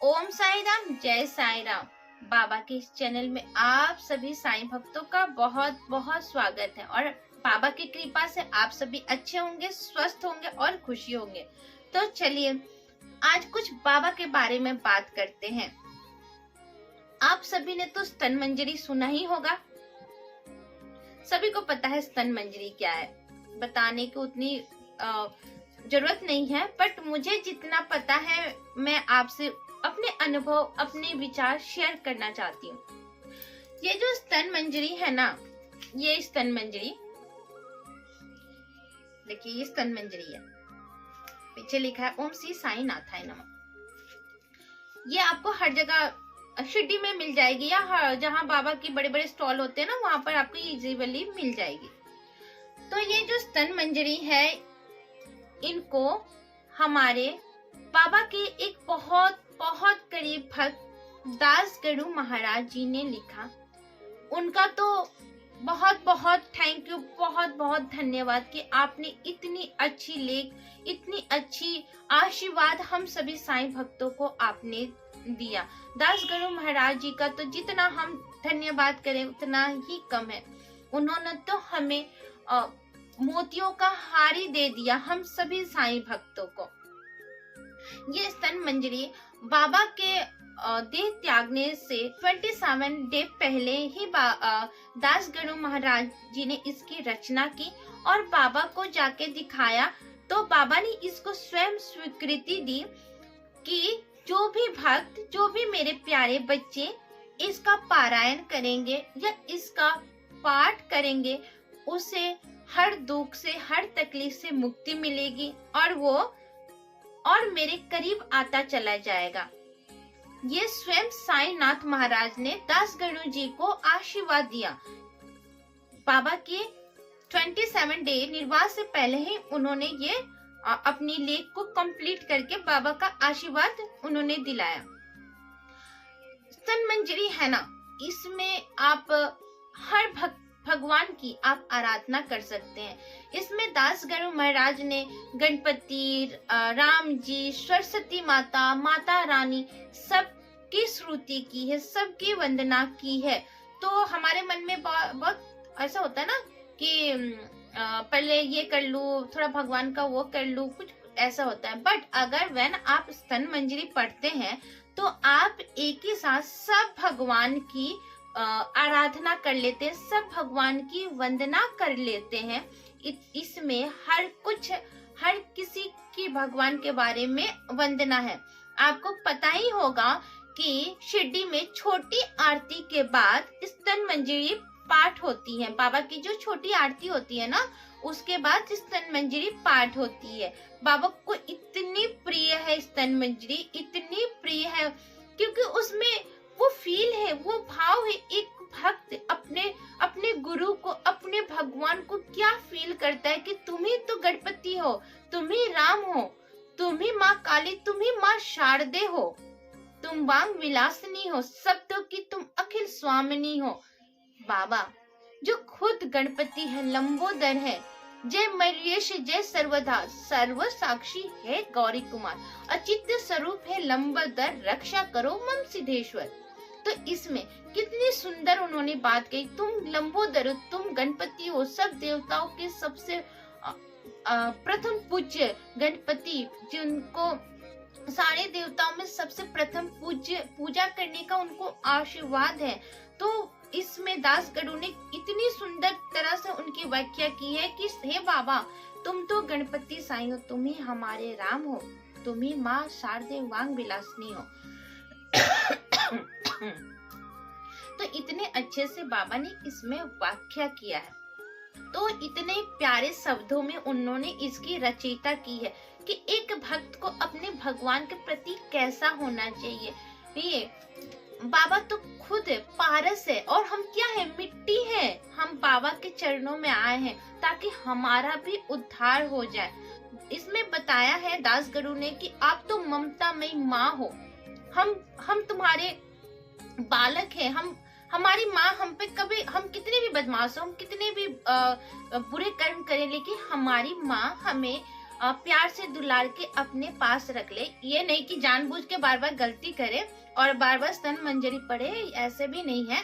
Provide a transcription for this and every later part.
ओम साई राम, जय साई राम। बाबा के इस चैनल में आप सभी साईं भक्तों का बहुत बहुत स्वागत है और बाबा की कृपा से आप सभी अच्छे होंगे, स्वस्थ होंगे और खुशी होंगे। तो चलिए आज कुछ बाबा के बारे में बात करते हैं। आप सभी ने तो स्तन मंजरी सुना ही होगा। सभी को पता है स्तन मंजरी क्या है, बताने की उतनी जरूरत नहीं है, बट मुझे जितना पता है मैं आपसे अपने अनुभव, अपने विचार शेयर करना चाहती हूँ। ये जो स्तन मंजरी है ना, ये स्तन मंजरी देखिए, ये स्तन मंजरी है। पीछे लिखा है ओम श्री साई नाथाय नमः। ये आपको हर जगह शिरडी में मिल जाएगी या जहाँ बाबा के बड़े बड़े स्टॉल होते हैं ना, वहां पर आपको इजीली मिल जाएगी। तो ये जो स्तन मंजरी है, इनको हमारे बाबा के एक बहुत बहुत करीब भक्त दास गणु महाराज जी ने लिखा। उनका तो बहुत बहुत थैंक यू, बहुत बहुत धन्यवाद कि आपने इतनी अच्छी लेख, इतनी अच्छी आशीर्वाद हम सभी साईं भक्तों को आपने दिया। दास गणु महाराज जी का तो जितना हम धन्यवाद करें उतना ही कम है। उन्होंने तो हमें मोतियों का हार ही दे दिया हम सभी साईं भक्तों को। ये स्तन मंजरी बाबा के देह त्यागने से 27 डे पहले ही दास गणु महाराज जी ने इसकी रचना की और बाबा को जाके दिखाया। तो बाबा ने इसको स्वयं स्वीकृति दी कि जो भी भक्त, जो भी मेरे प्यारे बच्चे इसका पारायण करेंगे या इसका पाठ करेंगे, उसे हर दुख से, हर तकलीफ से मुक्ति मिलेगी और वो और मेरे करीब आता चला जाएगा। ये स्वयं साईनाथ महाराज ने दास गणु जी को आशीर्वाद दिया। बाबा के 27 डे निर्वास से पहले ही उन्होंने ये अपनी लेख को कंप्लीट करके बाबा का आशीर्वाद उन्होंने दिलाया। स्तन मंजरी है ना, इसमें आप हर भगवान की आप आराधना कर सकते हैं। इसमें दास गणु महाराज ने गणपति, राम जी, सरस्वती माता, माता रानी सबकी स्तुति की है, सबकी वंदना की है। तो हमारे मन में बहुत ऐसा होता है ना कि पहले ये कर लूं, थोड़ा भगवान का वो कर लूं, कुछ ऐसा होता है। बट अगर व्हेन आप स्तन मंजरी पढ़ते हैं तो आप एक ही साथ सब भगवान की आराधना कर लेते हैं, सब भगवान की वंदना कर लेते हैं। इसमें हर किसी की भगवान के बारे में वंदना है। आपको पता ही होगा कि शिरडी में छोटी आरती के बाद स्तन मंजरी पाठ होती है। बाबा की जो छोटी आरती होती है ना, उसके बाद स्तन मंजरी पाठ होती है। बाबा को इतनी प्रिय है स्तन मंजरी, इतनी प्रिय है क्योंकि उसमें वो फील है, वो भाव है। एक भक्त अपने गुरु को, अपने भगवान को क्या फील करता है कि तुम ही तो गणपति हो, तुम ही राम हो, तुम ही माँ काली, तुम ही माँ शारदे हो, तुम वांग विलासनी हो, शब्दों की तुम अखिल स्वामिनी हो। बाबा जो खुद गणपति है, लंबोदर है, जय मरीयेश जय सर्वधा, सर्व साक्षी है गौरी कुमार, अचित्य स्वरूप है लंबोदर, रक्षा करो मम सिद्धेश्वर। तो इसमें कितनी सुंदर उन्होंने बात कही, तुम लंबोदर, तुम गणपति हो, सब देवताओं के सबसे प्रथम पूज्य गणपति, जिनको सारे देवताओं में सबसे प्रथम पूजा करने का उनको आशीर्वाद है। तो इसमें दास गणु ने इतनी सुंदर तरह से उनकी व्याख्या की है कि हे बाबा, तुम तो गणपति साईं हो, तुम ही हमारे राम हो, तुम ही माँ शारदे वांग विलासनी हो। तो इतने अच्छे से बाबा ने इसमें व्याख्या किया है। तो इतने प्यारे शब्दों में उन्होंने इसकी रचयिता की है कि एक भक्त को अपने भगवान के प्रति कैसा होना चाहिए। ये बाबा तो खुद पारस है और हम क्या है, मिट्टी है। हम बाबा के चरणों में आए हैं ताकि हमारा भी उद्धार हो जाए। इसमें बताया है दास गणु ने कि आप तो ममतामयी माँ हो, हम तुम्हारे बालक हैं, हमारी माँ हम पे कभी, हम कितने भी बदमाश हो, हम कितने भी बुरे कर्म करें, लेकिन हमारी माँ हमें प्यार से दुलार के अपने पास रख ले। ये नहीं कि जानबूझ के बार बार गलती करे और बार बार स्तन मंजरी पड़े, ऐसे भी नहीं है।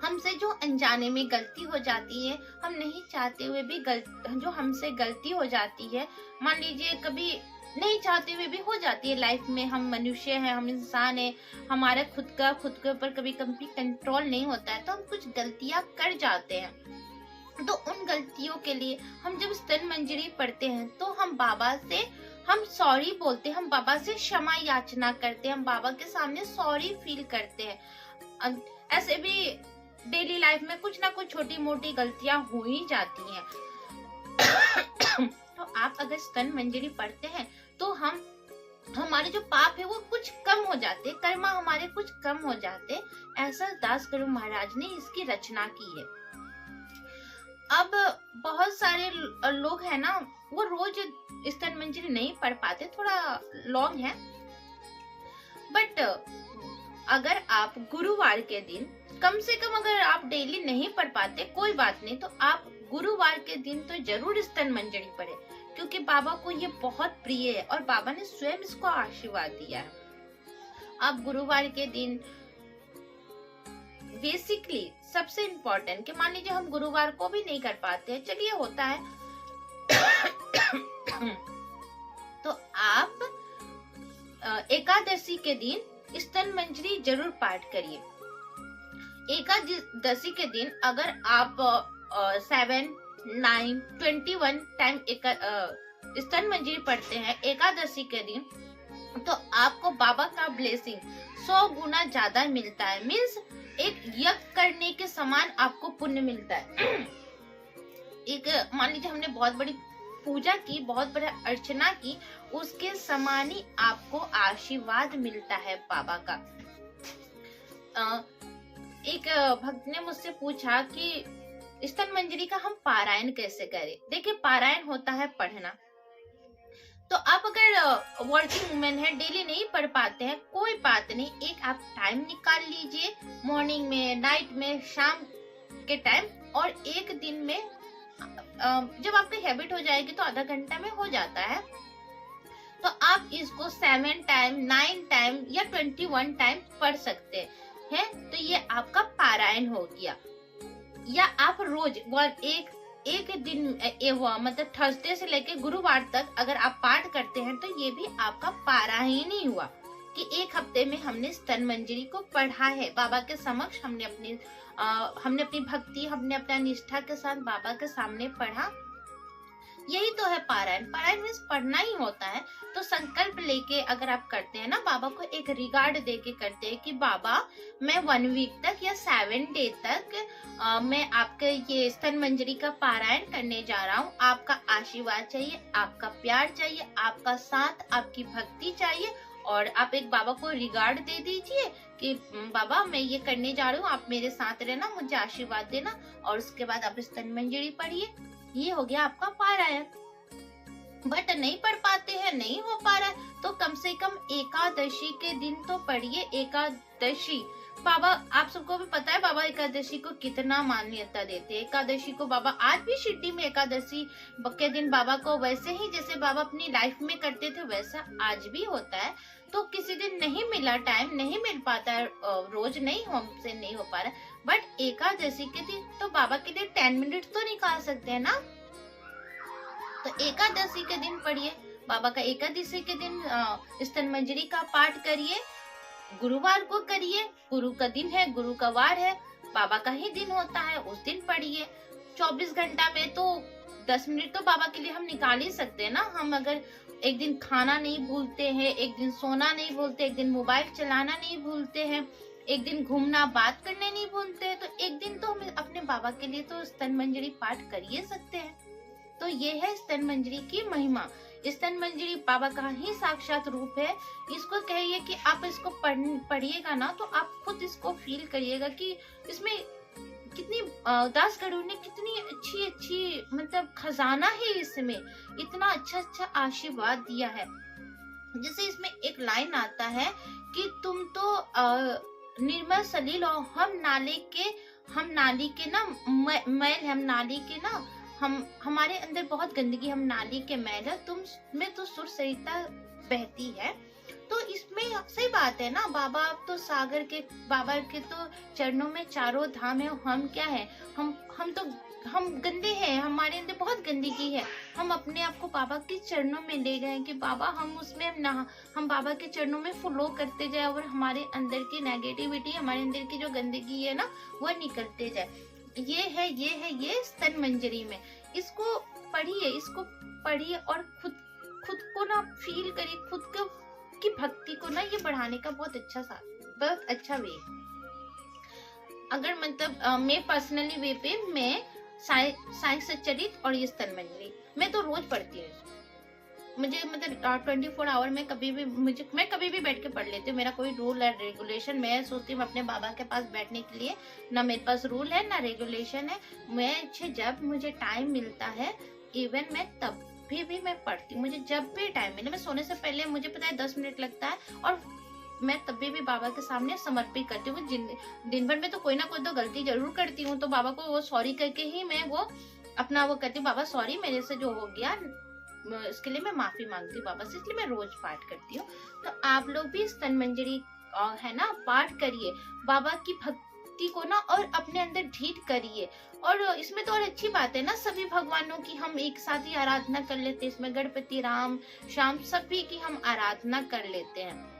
हमसे जो अनजाने में गलती हो जाती है, हम नहीं चाहते हुए भी जो हमसे गलती हो जाती है, मान लीजिए कभी नहीं चाहते हुए भी हो जाती है लाइफ में। हम मनुष्य हैं, हम इंसान हैं, हमारा खुद के ऊपर कभी कभी कंट्रोल नहीं होता है, तो हम कुछ गलतियां कर जाते हैं। तो उन गलतियों के लिए हम जब स्तन मंजरी पढ़ते हैं तो हम बाबा से हम सॉरी बोलते हैं, हम बाबा से क्षमा याचना करते हैं, हम बाबा के सामने सॉरी फील करते हैं। ऐसे भी डेली लाइफ में कुछ ना कुछ छोटी मोटी गलतियां हो ही जाती हैं। तो आप अगर स्तन मंजरी पढ़ते हैं तो हमारे जो पाप है वो कुछ कम हो जाते, कर्मा हमारे कुछ कम हो जाते। ऐसा दास गुरु महाराज ने इसकी रचना की है। अब बहुत सारे लोग हैं ना, वो रोज स्तन मंजरी नहीं पढ़ पाते, थोड़ा लॉन्ग है। बट अगर आप गुरुवार के दिन, कम से कम अगर आप डेली नहीं पढ़ पाते कोई बात नहीं, तो आप गुरुवार के दिन तो जरूर स्तन मंजरी पढ़े, क्योंकि बाबा को ये बहुत प्रिय है और बाबा ने स्वयं इसको आशीर्वाद दिया है। आप गुरुवार के दिन बेसिकली सबसे इम्पोर्टेंट कि मान लीजिए हम गुरुवार को भी नहीं कर पाते, चलिए होता है, तो आप एकादशी के दिन स्तन मंजरी जरूर पाठ करिए। एकादशी के दिन अगर आप 7, 9, 21 टाइम स्तन मंजरी पढ़ते हैं एकादशी के दिन, तो आपको बाबा का ब्लेसिंग 100 गुना ज्यादा मिलता है। मीन्स एक यज्ञ करने के समान आपको पुण्य मिलता है। एक मान लीजिए हमने बहुत बड़ी पूजा की, बहुत बड़ा अर्चना की, उसके समान ही आपको आशीर्वाद मिलता है बाबा का। एक भक्त ने मुझसे पूछा कि स्तन मंजरी का हम पारायण कैसे करें। देखिए, पारायण होता है पढ़ना। तो आप अगर वर्किंग वुमेन है, डेली नहीं पढ़ पाते हैं, कोई बात नहीं, एक आप टाइम निकाल लीजिए, मॉर्निंग में, नाइट में, शाम के टाइम, और एक दिन में जब आपकी हैबिट हो जाएगी तो आधा घंटा में हो जाता है। तो आप इसको 7 टाइम, 9 टाइम या 21 टाइम पढ़ सकते हैं। तो ये आपका पारायण हो गया। या आप रोज एक दिन मतलब थर्सडे से लेके गुरुवार तक अगर आप पाठ करते हैं तो ये भी आपका पारायण ही हुआ कि एक हफ्ते में हमने स्तन मंजरी को पढ़ा है। बाबा के समक्ष हमने अपनी भक्ति, हमने अपना निष्ठा के साथ बाबा के सामने पढ़ा। यही तो है पारायण। पारायण मीन्स पढ़ना ही होता है। तो संकल्प लेके अगर आप करते हैं ना, बाबा को एक रिगार्ड दे के करते हैं कि बाबा मैं 1 वीक तक या 7 डे तक मैं आपके ये स्तन मंजरी का पारायण करने जा रहा हूँ। आपका आशीर्वाद चाहिए, आपका प्यार चाहिए, आपका साथ, आपकी भक्ति चाहिए। और आप एक बाबा को रिगार्ड दे दीजिए कि बाबा मैं ये करने जा रही हूँ, आप मेरे साथ रहना, मुझे आशीर्वाद देना। और उसके बाद आप स्तन मंजरी पढ़िए। ये हो गया आपका पारायण। बट नहीं पढ़ पाते हैं, नहीं हो पा रहा है, तो कम से कम एकादशी के दिन तो पढ़िए। एकादशी बाबा, आप सबको भी पता है बाबा एकादशी को कितना मान्यता देते हैं। एकादशी को बाबा आज भी शिरडी में एकादशी के दिन बाबा को वैसे ही जैसे बाबा अपनी लाइफ में करते थे वैसा आज भी होता है। तो किसी दिन नहीं मिला टाइम, नहीं मिल पाता है, रोज नहीं हमसे नहीं हो पा रहा, बट एकादशी के दिन तो बाबा के लिए 10 मिनट तो निकाल सकते हैं ना। तो एकादशी के दिन पढ़िए, बाबा का एकादशी के दिन स्तन मंजरी का पाठ करिए। गुरुवार को करिए, गुरु का दिन है, गुरु का वार है, बाबा का ही दिन होता है, उस दिन पढ़िए। 24 घंटा में तो 10 मिनट तो बाबा के लिए हम निकाल ही सकते हैं ना। हम अगर एक दिन खाना नहीं भूलते हैं, एक दिन सोना नहीं भूलते, एक दिन मोबाइल चलाना नहीं भूलते हैं, एक दिन घूमना बात करने नहीं भूलते हैं, तो एक दिन तो हम अपने बाबा के लिए तो स्तन मंजरी पाठ कर ही सकते हैं। तो ये है स्तन मंजरी की महिमा। स्तन मंजरी बाबा का ही साक्षात रूप है। इसको कहिए कि आप इसको पढ़िएगा ना तो आप खुद इसको फील करिएगा कि इसमें कितनी दास गरुड़ ने कितनी अच्छी मतलब खजाना है, इसमें इतना अच्छा आशीर्वाद दिया है। जैसे इसमें एक लाइन आता है कि तुम तो निर्मल सलील हो, हम नाली के ना मैल, हम नाली के ना हमारे अंदर बहुत गंदगी, हम नाली के मैल है, तुम में तो सुर सरिता बहती है। तो इसमें सही बात है ना, बाबा तो सागर के, बाबा के तो चरणों में चारों धाम है। हम क्या है, हम गंदे हैं, हमारे अंदर बहुत गंदगी है। हम अपने आप को बाबा के चरणों में ले गए कि बाबा हम उसमें नहा, हम बाबा के चरणों में फ्लो करते जाए और हमारे अंदर की नेगेटिविटी, हमारे अंदर की जो गंदगी है ना, वो निकलते जाए। ये स्तन मंजरी में, इसको पढ़िए और खुद को ना फील करिए, खुद को की भक्ति को ना ये बढ़ाने का बहुत अच्छा वे। अगर मतलब मैं पर्सनली वे पे मैं साई सच्चरित और ये स्तन मंजरी मैं तो रोज पढ़ती हूँ। मुझे मतलब 24 आवर में मैं कभी भी बैठ के पढ़ लेती हूँ। मेरा कोई रूल है रेगुलेशन, मैं सोचती हूँ अपने बाबा के पास बैठने के लिए ना मेरे पास रूल है ना रेगुलेशन है। मैं जब मुझे टाइम मिलता है, इवन मैं तब भी मैं पढ़ती हूँ। मुझे जब भी टाइम मिले, मैं सोने से पहले मुझे पता है 10 मिनट लगता है, और मैं तभी भी बाबा के सामने समर्पित करती हूँ। दिन भर में तो कोई ना कोई तो गलती जरूर करती हूँ, तो बाबा को वो सॉरी करके ही मैं वो अपना वो करती हूँ। बाबा सॉरी, मेरे से जो हो गया इसके लिए मैं माफी मांगती हूँ बाबा से, इसलिए मैं रोज पाठ करती हूँ। तो आप लोग भी स्तन मंजरी है ना पाठ करिए, बाबा की भक्ति को ना और अपने अंदर ढीठ करिए। और इसमें तो और अच्छी बात है ना, सभी भगवानों की हम एक साथ ही आराधना कर लेते हैं। इसमें गणपति, राम, श्याम सभी की हम आराधना कर लेते हैं।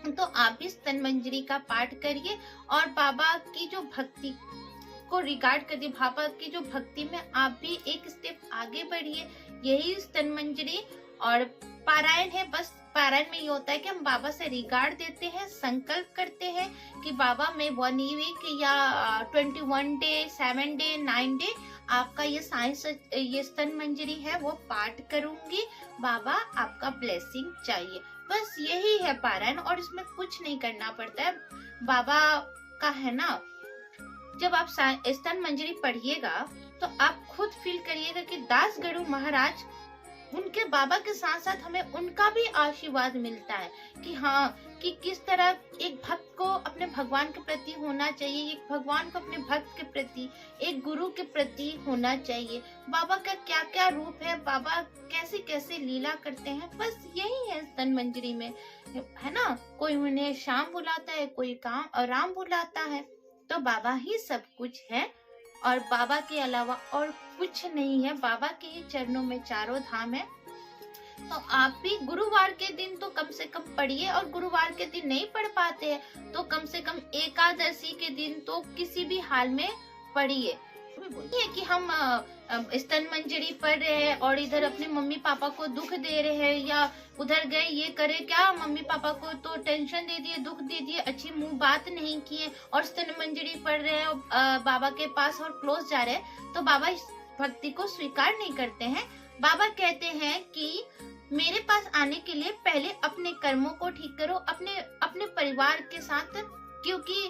तो आप भी स्तन मंजरी का पाठ करिए और बाबा की जो भक्ति को रिगार्ड करिए, बाबा की जो भक्ति में आप भी एक स्टेप आगे बढ़िए। यही स्तन मंजरी और पारायण है। बस पारायण में ये होता है कि हम बाबा से रिगार्ड देते हैं, संकल्प करते हैं कि बाबा मैं 1 वीक या 21 डे, 7 डे, 9 डे आपका ये स्तन मंजरी है वो पाठ करूंगी। बाबा आपका ब्लेसिंग चाहिए। बस यही है पारायण, और इसमें कुछ नहीं करना पड़ता है। बाबा का है ना, जब आप स्तन मंजरी पढ़िएगा तो आप खुद फील करिएगा कि दास गणु महाराज, उनके बाबा के साथ साथ हमें उनका भी आशीर्वाद मिलता है कि हाँ, कि किस तरह एक भक्त को अपने भगवान के प्रति होना चाहिए, एक भगवान को अपने भक्त के प्रति, एक गुरु के प्रति होना चाहिए। बाबा का क्या क्या रूप है, बाबा कैसे कैसे लीला करते हैं, बस यही है स्तन मंजरी में, है ना। कोई उन्हें श्याम बुलाता है, कोई राम बुलाता है, तो बाबा ही सब कुछ है और बाबा के अलावा और कुछ नहीं है। बाबा के ही चरणों में चारों धाम है। तो आप भी गुरुवार के दिन तो कम से कम पढ़िए, और गुरुवार के दिन नहीं पढ़ पाते हैं तो कम से कम एकादशी के दिन तो किसी भी हाल में पढ़िए। है कि हम स्तन मंजरी पढ़ रहे हैं और इधर अपने मम्मी पापा को दुख दे रहे हैं, या उधर गए ये करे क्या, मम्मी पापा को तो टेंशन दे दिए, दुख दे दिए, अच्छी मुंह बात नहीं किए, और स्तन मंजरी पढ़ रहे हैं बाबा के पास और क्लोज जा रहे हैं, तो बाबा इस भक्ति को स्वीकार नहीं करते हैं। बाबा कहते हैं कि मेरे पास आने के लिए पहले अपने कर्मों को ठीक करो, अपने परिवार के साथ, क्योंकि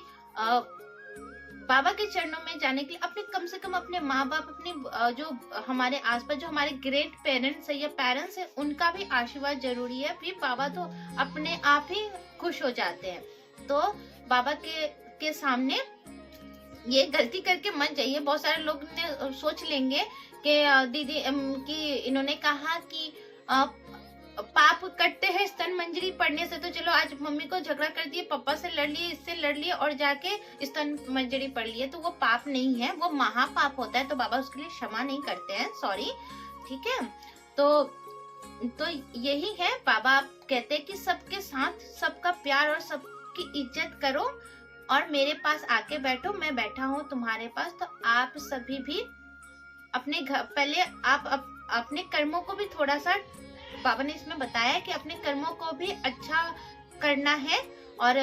बाबा के चरणों में जाने के लिए अपने कम से कम अपने माँ बाप, अपने जो हमारे आसपास जो हमारे ग्रेट पेरेंट्स है या पेरेंट्स है, उनका भी आशीर्वाद जरूरी है। फिर बाबा तो अपने आप ही खुश हो जाते हैं। तो बाबा के सामने ये गलती करके मत जाइए। बहुत सारे लोग ने सोच लेंगे कि दीदी कि इन्होंने कहा कि पाप कटते हैं स्तन मंजरी पढ़ने से, तो चलो आज मम्मी को झगड़ा कर दिए, पापा से लड़ लिए, इससे लड़ लिए और जाके स्तन मंजरी पढ़ लिए, तो वो पाप नहीं है, वो महापाप होता है। तो बाबा उसके लिए क्षमा नहीं करते हैं, सॉरी, ठीक है। तो यही है, बाबा कहते हैं कि सबके साथ सबका प्यार और सबकी इज्जत करो और मेरे पास आके बैठो, मैं बैठा हूँ तुम्हारे पास। तो आप सभी भी अपने घर, पहले आप अपने कर्मों को भी थोड़ा सा, बाबा ने इसमें बताया कि अपने कर्मों को भी अच्छा करना है, और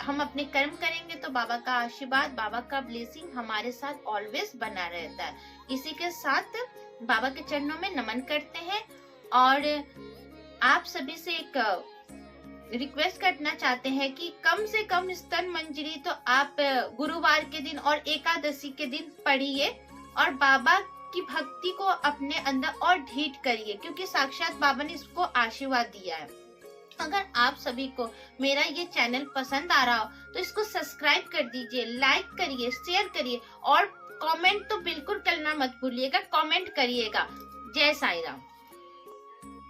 हम अपने कर्म करेंगे तो बाबा का आशीर्वाद, बाबा का ब्लेसिंग हमारे साथ ऑलवेज बना रहता है। इसी के साथ बाबा के चरणों में नमन करते हैं, और आप सभी से एक रिक्वेस्ट करना चाहते हैं कि कम से कम स्तन मंजरी तो आप गुरुवार के दिन और एकादशी के दिन पढ़िए, और बाबा की भक्ति को अपने अंदर और ढीठ करिए, क्योंकि साक्षात बाबा ने इसको आशीर्वाद दिया है। अगर आप सभी को मेरा ये चैनल पसंद आ रहा हो तो इसको सब्सक्राइब कर दीजिए, लाइक करिए, शेयर करिए, और कमेंट तो बिल्कुल करना मत भूलिएगा, कमेंट करिएगा। जय साई राम।